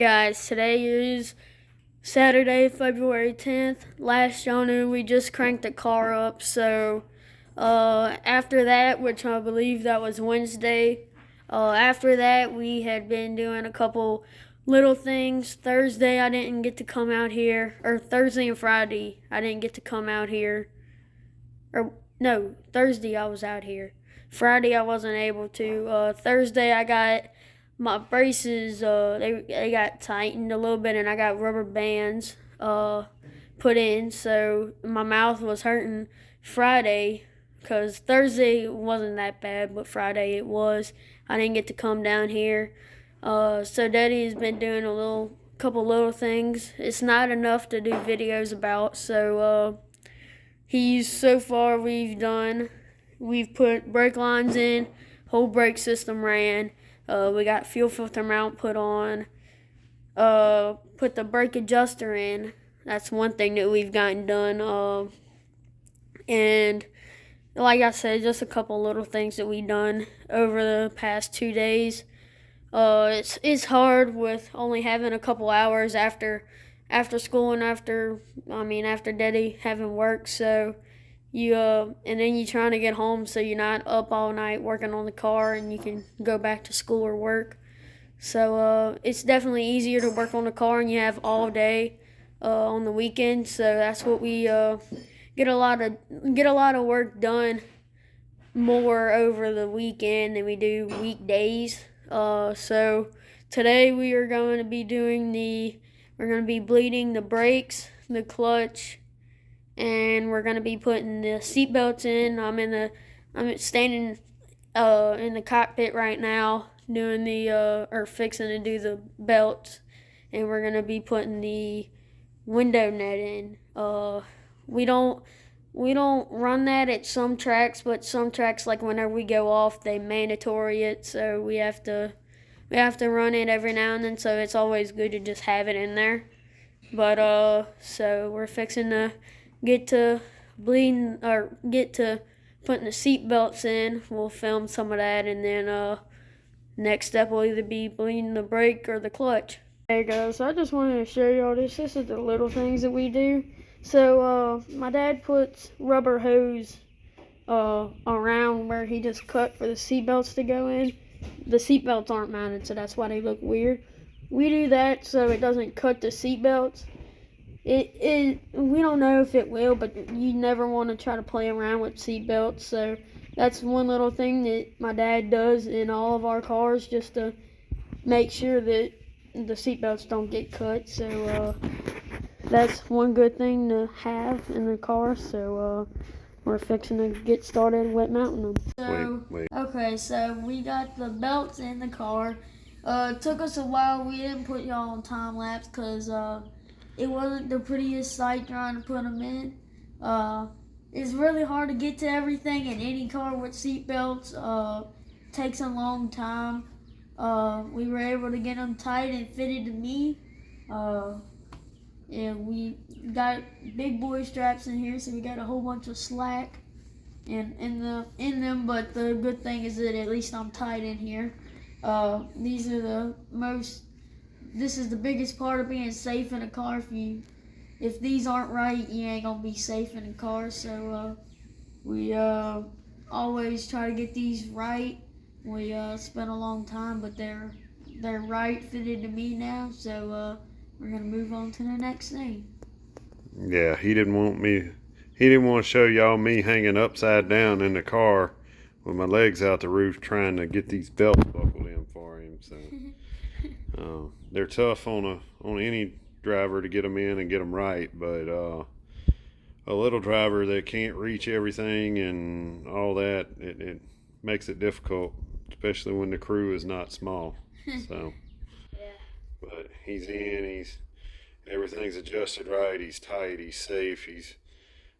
Guys, today is Saturday, February 10th. Last y'all knew we just cranked the car up, so after that, which I believe that was Wednesday, after that we had been doing a couple little things. Thursday I didn't get to come out here, or Thursday and Friday I didn't get to come out here. Or no, Thursday I was out here. Friday I wasn't able to. Thursday I got my braces. They got tightened a little bit, and I got rubber bands put in. So my mouth was hurting Friday, because Thursday wasn't that bad, but Friday it was. I didn't get to come down here. So Daddy has been doing couple little things. It's not enough to do videos about. So so far we've put brake lines in, whole brake system ran. We got fuel filter mount put on, put the brake adjuster in. That's one thing that we've gotten done. And like I said, just a couple little things that we've done over the past 2 days. It's hard with only having a couple hours after school and after Daddy having work. So and then you're trying to get home, so you're not up all night working on the car, and you can go back to school or work. So it's definitely easier to work on the car, and you have all day on the weekend. So that's what we get a lot of work done more over the weekend than we do weekdays. So today we are going to be bleeding the brakes, the clutch, and we're gonna be putting the seat belts in. I'm standing in the cockpit right now doing or fixing to do the belts, and we're gonna be putting the window net in. We don't run that at some tracks, but some tracks, like whenever we go off, they mandatory it, so we have to run it every now and then. So it's always good to just have it in there. But so we're fixing to get to putting the seat belts in. We'll film some of that, and then next step will either be bleeding the brake or the clutch. Hey guys, I just wanted to show y'all this. This is the little things that we do. So my dad puts rubber hose around where he just cut for the seat belts to go in. The seat belts aren't mounted, so that's why they look weird. We do that so it doesn't cut the seat belts. We don't know if it will, but you never want to try to play around with seat belts. So that's one little thing that my dad does in all of our cars, just to make sure that the seat belts don't get cut. So that's one good thing to have in the car. So we're fixing to get started wet mounting them. So okay, so we got the belts in the car. It took us a while. We didn't put y'all on time lapse because it wasn't the prettiest sight trying to put them in. It's really hard to get to everything in any car with seat belts. Takes a long time. We were able to get them tight and fitted to me. And we got big boy straps in here, so we got a whole bunch of slack in them. But the good thing is that at least I'm tight in here. This is the biggest part of being safe in a car. If these aren't right, you ain't gonna be safe in a car. So we always try to get these right. We spent a long time, but they're right, fitted to me now. So we're gonna move on to the next thing. Yeah, he didn't want to show y'all me hanging upside down in the car with my legs out the roof trying to get these belts buckled in for him. So they're tough on any driver to get them in and get them right, but a little driver that can't reach everything and all that, it makes it difficult, especially when the crew is not small. So Yeah. but he's in, everything's adjusted right, he's tight, he's safe,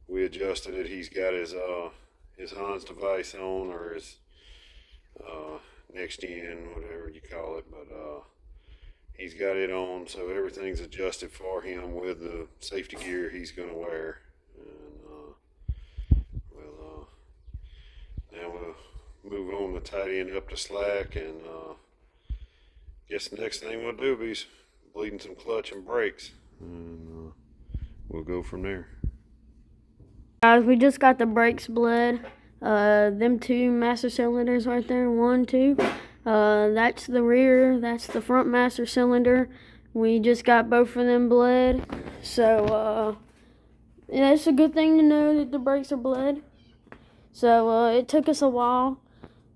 we adjusted it, he's got his Hans device on, or his next gen, whatever you call it, but he's got it on, so everything's adjusted for him with the safety gear he's going to wear. And now we'll move on to tidying up the slack, and guess the next thing we'll do is bleeding some clutch and brakes, and we'll go from there. Guys, we just got the brakes bled. Them two master cylinders right there, 1, 2. That's the rear, that's the front master cylinder. We just got both of them bled. So, yeah, it's a good thing to know that the brakes are bled. So, it took us a while.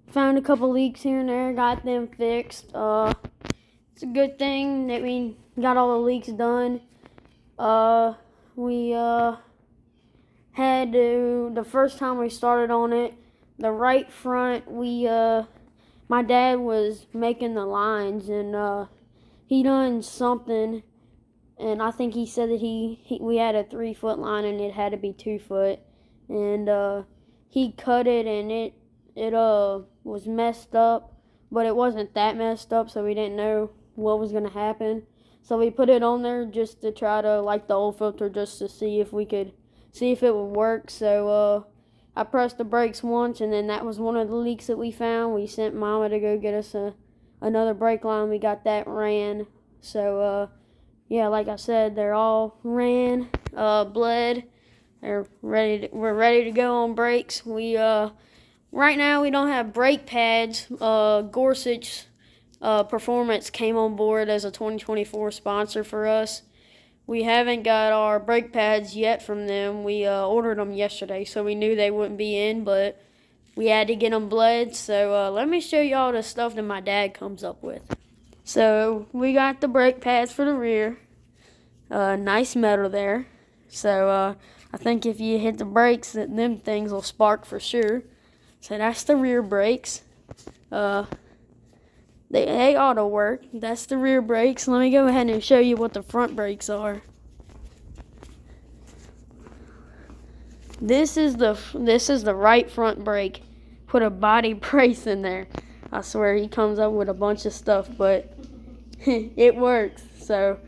Found a couple leaks here and there, got them fixed. It's a good thing that we got all the leaks done. We had to, the first time we started on it, the right front, my dad was making the lines, and he done something, and I think he said that we had a 3-foot line and it had to be 2 foot, and he cut it, and it was messed up, but it wasn't that messed up, so we didn't know what was gonna happen. So we put it on there just to try to, like the old filter, just to see if it would work. So I pressed the brakes once, and then that was one of the leaks that we found. We sent Mama to go get us another brake line. We got that ran. So yeah, like I said, they're all ran, bled. We're ready to go on brakes. Right now we don't have brake pads. Gorsuch Performance came on board as a 2024 sponsor for us. We haven't got our brake pads yet from them. We ordered them yesterday, so we knew they wouldn't be in, but we had to get them bled. So let me show y'all the stuff that my dad comes up with. So we got the brake pads for the rear. Nice metal there. So I think if you hit the brakes, them things will spark for sure. So that's the rear brakes. They ought to work. That's the rear brakes. Let me go ahead and show you what the front brakes are. This is the right front brake. Put a body brace in there. I swear he comes up with a bunch of stuff, but it works. So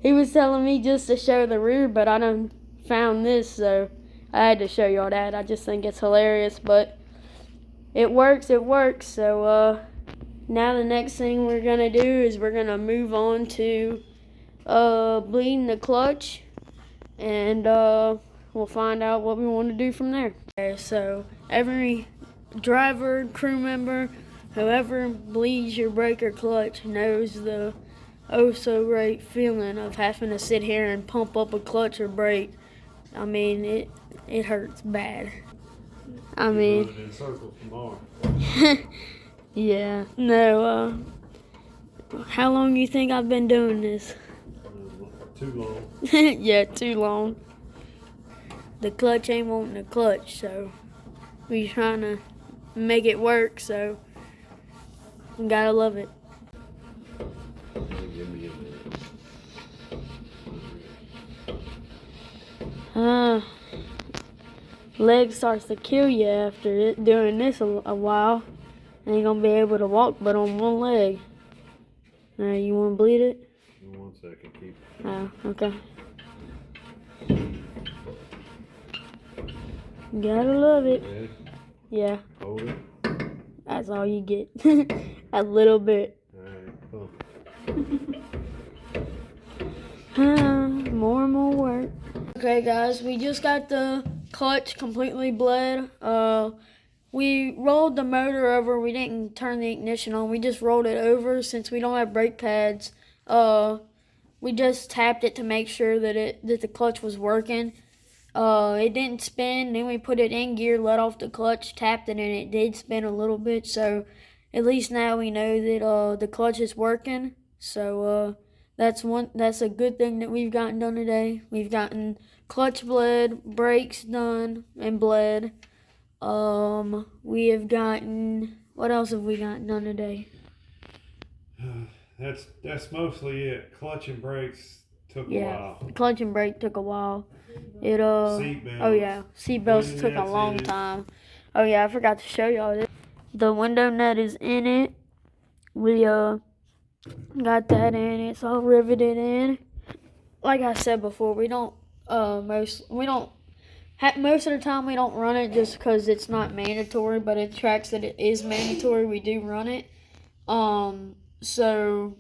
he was telling me just to show the rear, but I done found this, so I had to show y'all that. I just think it's hilarious, but it works. So now the next thing we're gonna do is we're gonna move on to bleeding the clutch, and we'll find out what we want to do from there. Okay, so every driver, crew member, whoever bleeds your brake or clutch knows the oh so great feeling of having to sit here and pump up a clutch or brake. I mean, it hurts bad. I mean, running in circles tomorrow. yeah, no, how long you think I've been doing this? Too long. Yeah, too long. The clutch ain't wanting a clutch, so we trying to make it work, so you gotta love it. Leg starts to kill you after doing this a while. Ain't gonna be able to walk but on one leg. You wanna bleed it? 1 second, keep. Oh, okay. Gotta love it. Ready? Yeah, Hold it. that's all you get. A little bit. Alright, More and more work. Okay, guys, we just got the clutch completely bled. We rolled the motor over. We didn't turn the ignition on. We just rolled it over since we don't have brake pads. We just tapped it to make sure that the clutch was working. It didn't spin. Then we put it in gear, let off the clutch, tapped it, and it did spin a little bit. So at least now we know that the clutch is working. So that's a good thing that we've gotten done today. We've gotten clutch bled, brakes done and bled. We have gotten, what else have we gotten done today? that's mostly it. Clutch and brakes took a while. Clutch and brake took a while. Seatbelts. Oh yeah, seatbelts took a long time. Oh yeah, I forgot to show y'all this. The window nut is in it. We got that in. It's all riveted in. Like I said before, most of the time we don't run it just because it's not mandatory, but in tracks that it is mandatory, we do run it. So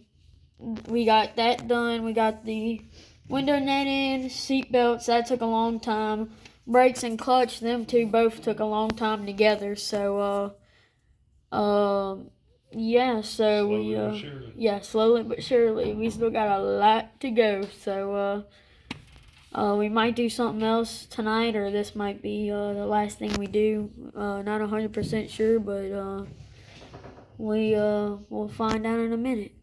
we got that done. We got the window netting, seat belts. That took a long time. Brakes and clutch, them two both took a long time together. So, yeah. So Slowly but surely. yeah, slowly but surely. We still got a lot to go. So, we might do something else tonight, or this might be the last thing we do. Not 100% sure, but we'll find out in a minute.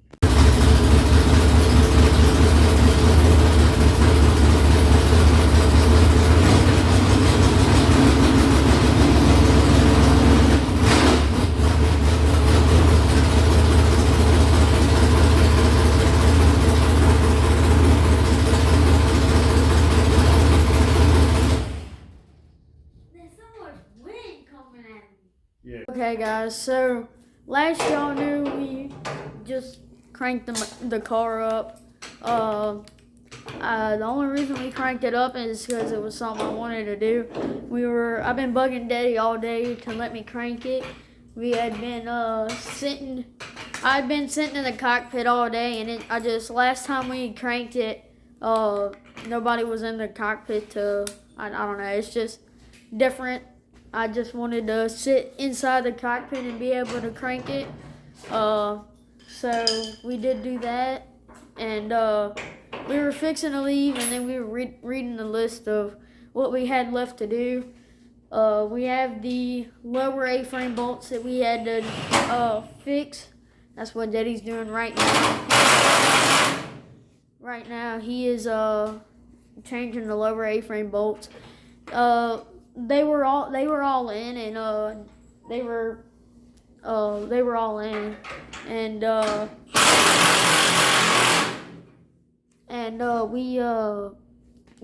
Okay, guys, so last y'all knew we just cranked the car up. The only reason we cranked it up is because it was something I wanted to do. I've been bugging Daddy all day to let me crank it. We had been I'd been sitting in the cockpit all day, and last time we cranked it, nobody was in the cockpit I don't know, it's just different. I just wanted to sit inside the cockpit and be able to crank it. So we did do that, and we were fixing to leave, and then we were reading the list of what we had left to do. We have the lower A-frame bolts that we had to fix. That's what Daddy's doing right now. Right now, he is changing the lower A-frame bolts. They were all in, and they were all in, and we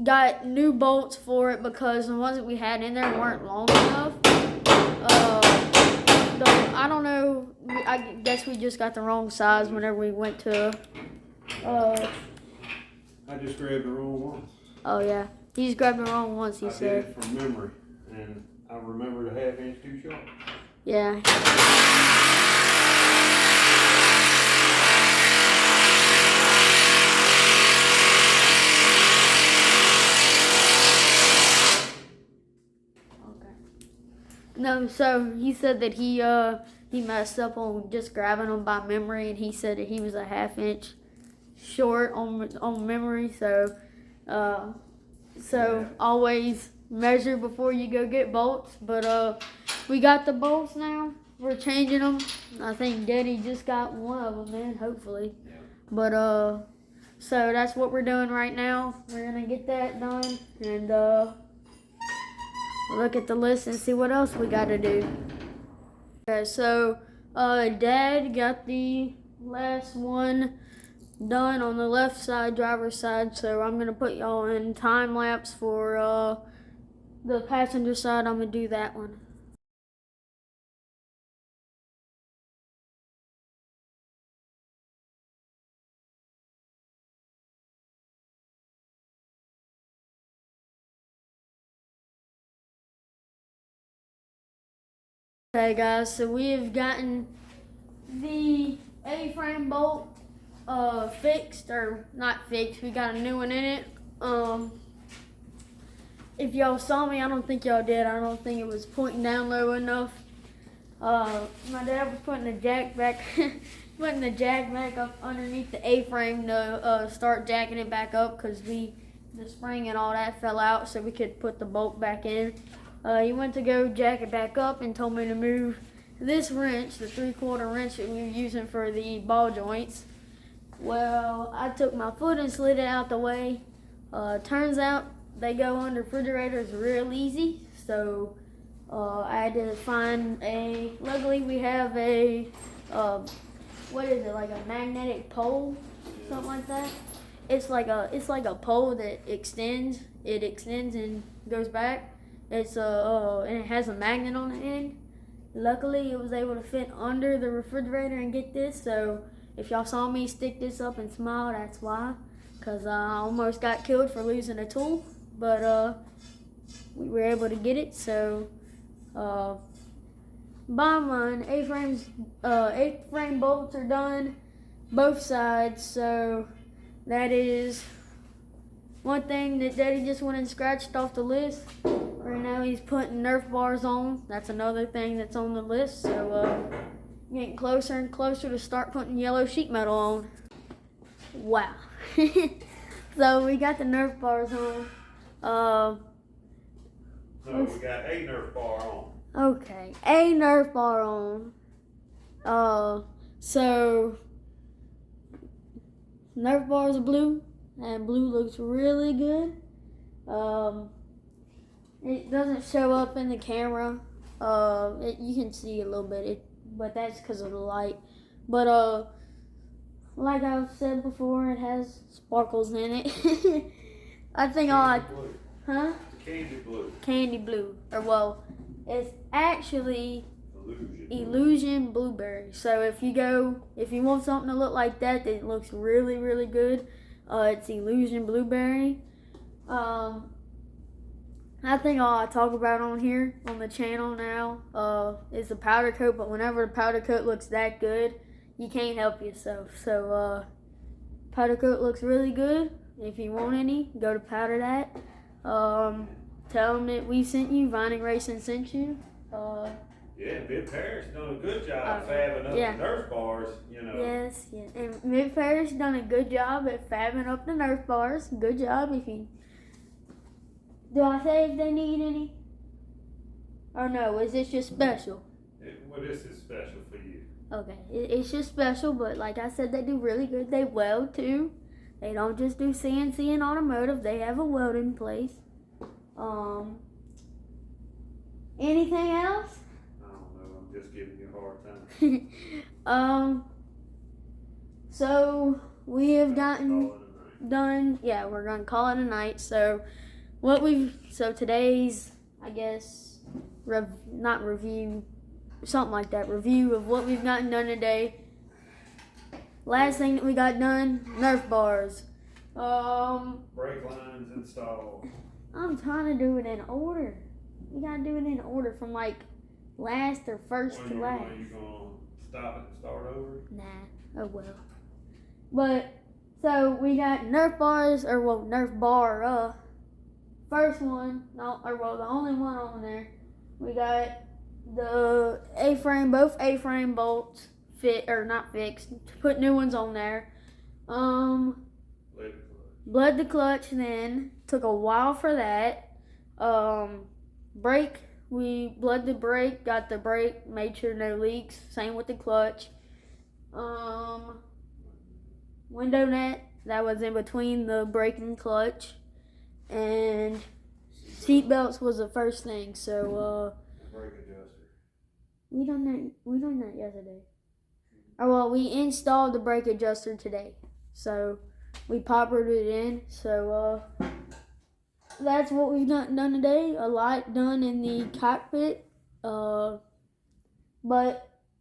got new bolts for it because the ones that we had in there weren't long enough. I don't know. I guess we just got the wrong size whenever we went to. I just grabbed the wrong ones. Oh yeah, he just grabbed the wrong ones. He said. I did it from memory, and I remembered a half inch too short. Yeah. No, so he said that he messed up on just grabbing them by memory, and he said that he was a half inch short on memory. So, always measure before you go get bolts. But we got the bolts now. We're changing them. I think Daddy just got one of them in, hopefully. Yeah. But so that's what we're doing right now. We're gonna get that done, and look at the list and see what else we got to do. Okay, so Dad got the last one done on the left side, driver's side, so I'm going to put y'all in time lapse for the passenger side. I'm going to do that one. Okay guys, so we have gotten the A-frame bolt fixed, or not fixed, we got a new one in it. If y'all saw me, I don't think y'all did. I don't think it was pointing down low enough. My dad was putting the jack back up underneath the A-frame to start jacking it back up, because the spring and all that fell out, so we could put the bolt back in. He went to go jack it back up and told me to move this wrench, the 3/4 wrench that we were using for the ball joints. Well, I took my foot and slid it out the way. Turns out they go under refrigerators real easy, so I had to find luckily we have a, what is it, like a magnetic pole, something like that. It's like a pole that extends. It extends and goes back. It's and it has a magnet on the end. Luckily, it was able to fit under the refrigerator and get this. So if y'all saw me stick this up and smile, that's why. Because I almost got killed for losing a tool, but we were able to get it. So bottom line, A-frame bolts are done. both sides. So that is one thing that Daddy just went and scratched off the list. Right now he's putting Nerf bars on. That's another thing that's on the list. So getting closer and closer to start putting yellow sheet metal on. Wow. So we got the Nerf bars on. No, we got a Nerf bar on. Okay, a Nerf bar on. So Nerf bars are blue, and blue looks really good. It doesn't show up in the camera. You can see a little bit, but that's because of the light. But like I've said before, it has sparkles in it. I think huh? Candy blue. Candy blue, or well, it's actually illusion blueberry. So if you want something to look like that looks really, really good, it's illusion blueberry. I think all I talk about on here on the channel now is the powder coat. But whenever the powder coat looks that good, you can't help yourself. So powder coat looks really good. If you want any, go to Powder That. Tell them that we sent you. Vining Racing sent you. Yeah, Mid Paris done a good job fabbing up the Nerf bars, you know. Yes, yes. And Mid Paris done a good job at fabbing up the Nerf bars. Good job. Do I say if they need any? Or no, is this just special? Well, this is special for you. Okay, it's just special, but like I said, they do really good. They weld too. They don't just do CNC and automotive. They have a welding place. Anything else? I don't know. I'm just giving you a hard time. So we have gotten done. Yeah, we're gonna call it a night. So today's, I guess, not review, something like that. Review of what we've gotten done today. Last thing that we got done, Nerf bars. Brake lines installed. I'm trying to do it in order. You gotta do it in order from like last or first to last. Are you gonna stop it and start over? Nah, oh well. But so we got Nerf bars, or well, Nerf bar. First one, the only one on there. We got the A-frame, both A-frame bolts not fixed. Put new ones on there. Bled the clutch. Then took a while for that. Brake, we bled the brake, got the brake, made sure no leaks. Same with the clutch. Window net, that was in between the brake and clutch. And seat belts was the first thing. So brake adjuster. We done that yesterday. Oh well, we installed the brake adjuster today. So we poppered it in. So that's what we've done today. A lot done in the cockpit. But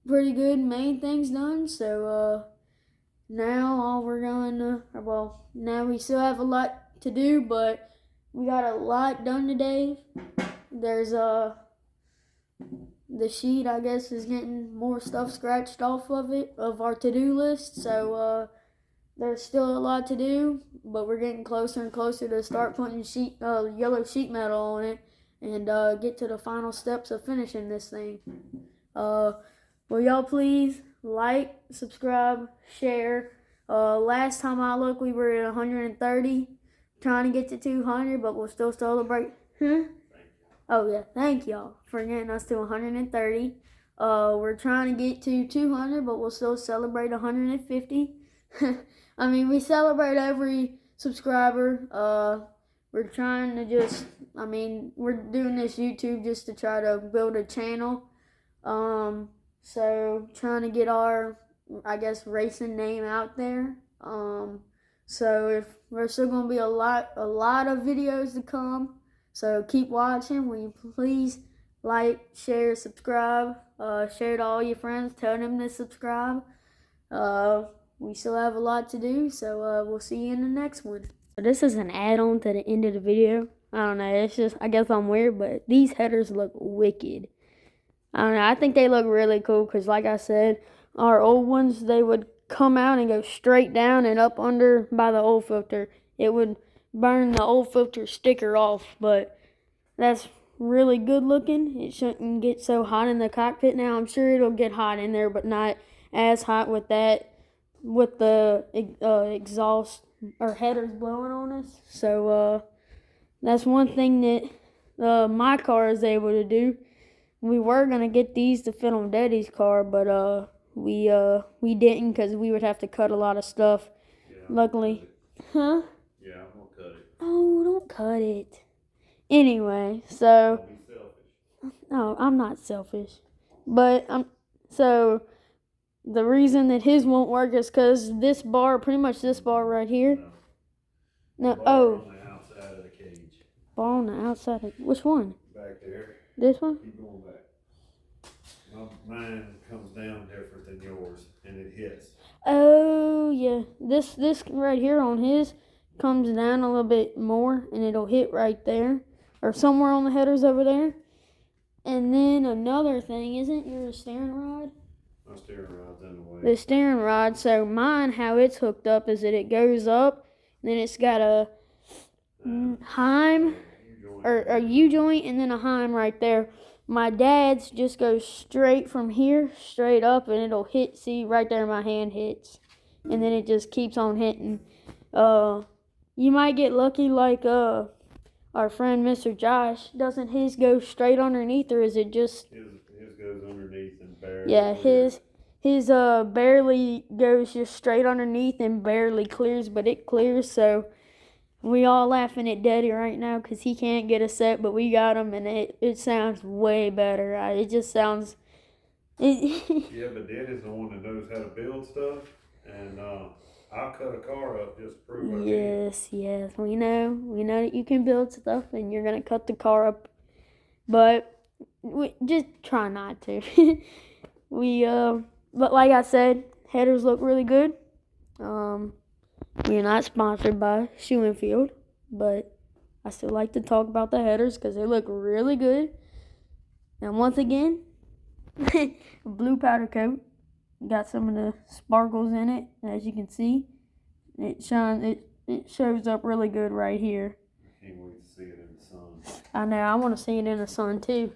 pretty good main things done. So now all we're going to, now we still have a lot to do, but we got a lot done today. There's the sheet, I guess, is getting more stuff scratched off of it, of our to-do list. So there's still a lot to do, but we're getting closer and closer to start putting yellow sheet metal on it and get to the final steps of finishing this thing. Will y'all please like, subscribe, share. Last time I looked, we were at 130, trying to get to 200, but we'll still celebrate. Oh yeah, thank y'all for getting us to 130. We're trying to get to 200, but we'll still celebrate 150. I mean, we celebrate every subscriber. We're trying to we're doing this YouTube just to try to build a channel. So trying to get our, I guess, racing name out there. So if there's still gonna be a lot of videos to come. So keep watching. Will you please like, share, subscribe, share to all your friends, tell them to subscribe. We still have a lot to do, so we'll see you in the next one. This is an add-on to the end of the video. I don't know, it's just, I guess I'm weird, but these headers look wicked. I don't know, I think they look really cool because like I said, our old ones, they would come out and go straight down and up under by the oil filter. It would burn the oil filter sticker off, but that's really good looking. It shouldn't get so hot in the cockpit. Now I'm sure it'll get hot in there, but not as hot with the exhaust or headers blowing on us. So that's one thing that my car is able to do. We were gonna get these to fit on Daddy's car, but we didn't because we would have to cut a lot of stuff. Yeah, Luckily, huh? Yeah, I'm gonna cut it. Oh, don't cut it. Anyway, so Don't be selfish. no, I'm not selfish, but so the reason that his won't work is because this bar, pretty much this bar right here. No, Bar oh, on the outside of the cage. bar on the outside. Which one? Back there. This one? Keep going back. Mine comes down different than yours, and it hits. Oh yeah, this right here on his comes down a little bit more, and it'll hit right there, or somewhere on the headers over there. And then another thing, isn't your steering rod? My steering rod's in the way. The steering rod. So mine, how it's hooked up is that it goes up, and then it's got a heim or a U-joint, and then a heim right there. My dad's just goes straight from here, straight up, and it'll hit. See, right there my hand hits. And then it just keeps on hitting. You might get lucky like our friend Mr. Josh. Doesn't his go straight underneath, or is it just... His goes underneath and barely. Yeah, his barely goes just straight underneath and barely clears, but it clears, so... We all laughing at Daddy right now because he can't get a set, but we got him, and it sounds way better. It just sounds... Yeah, but Daddy's the one that knows how to build stuff, and I'll cut a car up just to prove I can. Yes, we know that you can build stuff, and you're gonna cut the car up, but we just try not to. But like I said, headers look really good. We're not sponsored by Shoe&Field, but I still like to talk about the headers because they look really good. And once again, blue powder coat. Got some of the sparkles in it, as you can see. It shows up really good right here. I can't wait to see it in the sun. I know, I want to see it in the sun too.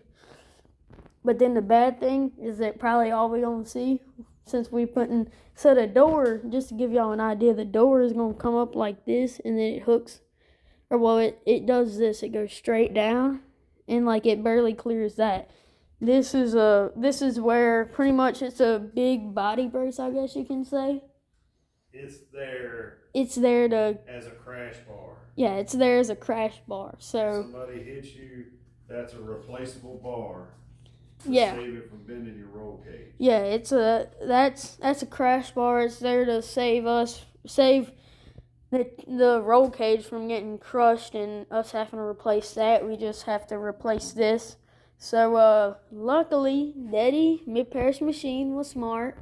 But then the bad thing is that probably all we're going to see, since we putting... So the door, just to give y'all an idea, the door is going to come up like this, and then it hooks... Or, well, it does this. It goes straight down, and, like, it barely clears that. This is where pretty much it's a big body brace, I guess you can say. It's there. It's there to... As a crash bar. Yeah, it's there as a crash bar, so... If somebody hits you, that's a replaceable bar. Yeah. Save it from bending your roll cage. Yeah, that's a crash bar. It's there to save the roll cage from getting crushed and us having to replace that. We just have to replace this. So luckily, Daddy, Mid-Parish Machine, was smart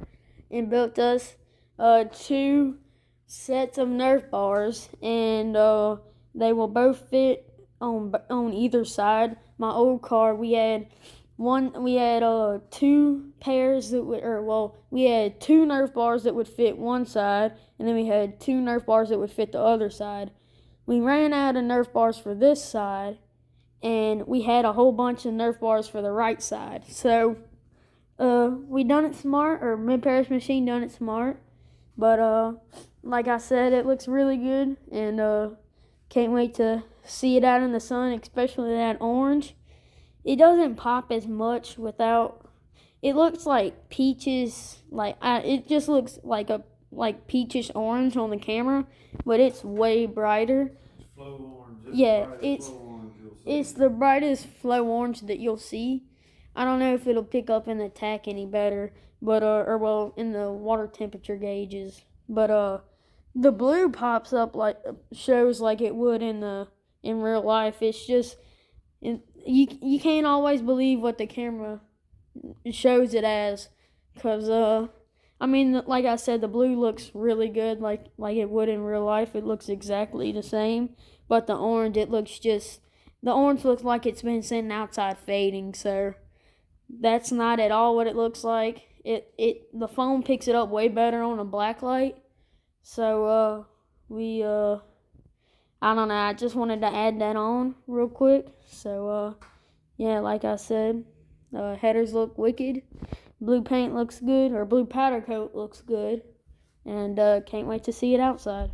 and built us 2 sets of Nerf bars, and they will both fit on either side. My old car, we had 2 pairs that we had 2 Nerf bars that would fit one side, and then we had 2 Nerf bars that would fit the other side. We ran out of Nerf bars for this side, and we had a whole bunch of Nerf bars for the right side. So we done it smart, or Mid-Parish Machine done it smart. But like I said, it looks really good, and can't wait to see it out in the sun, especially that orange. It doesn't pop as much without. It looks like peaches, it just looks like peachish orange on the camera, but it's way brighter. It's flow orange. It's the brightest flow orange that you'll see. I don't know if it'll pick up in the tack any better, but in the water temperature gauges. But the blue pops up shows like it would in real life. It's just you can't always believe what the camera shows it as, cause like I said, the blue looks really good, like it would in real life. It looks exactly the same, but the orange looks like it's been sitting outside fading. So that's not at all what it looks like. the phone picks it up way better on a black light. So I don't know, I just wanted to add that on real quick. So yeah, like I said, headers look wicked. Blue paint looks good, or blue powder coat looks good, and can't wait to see it outside.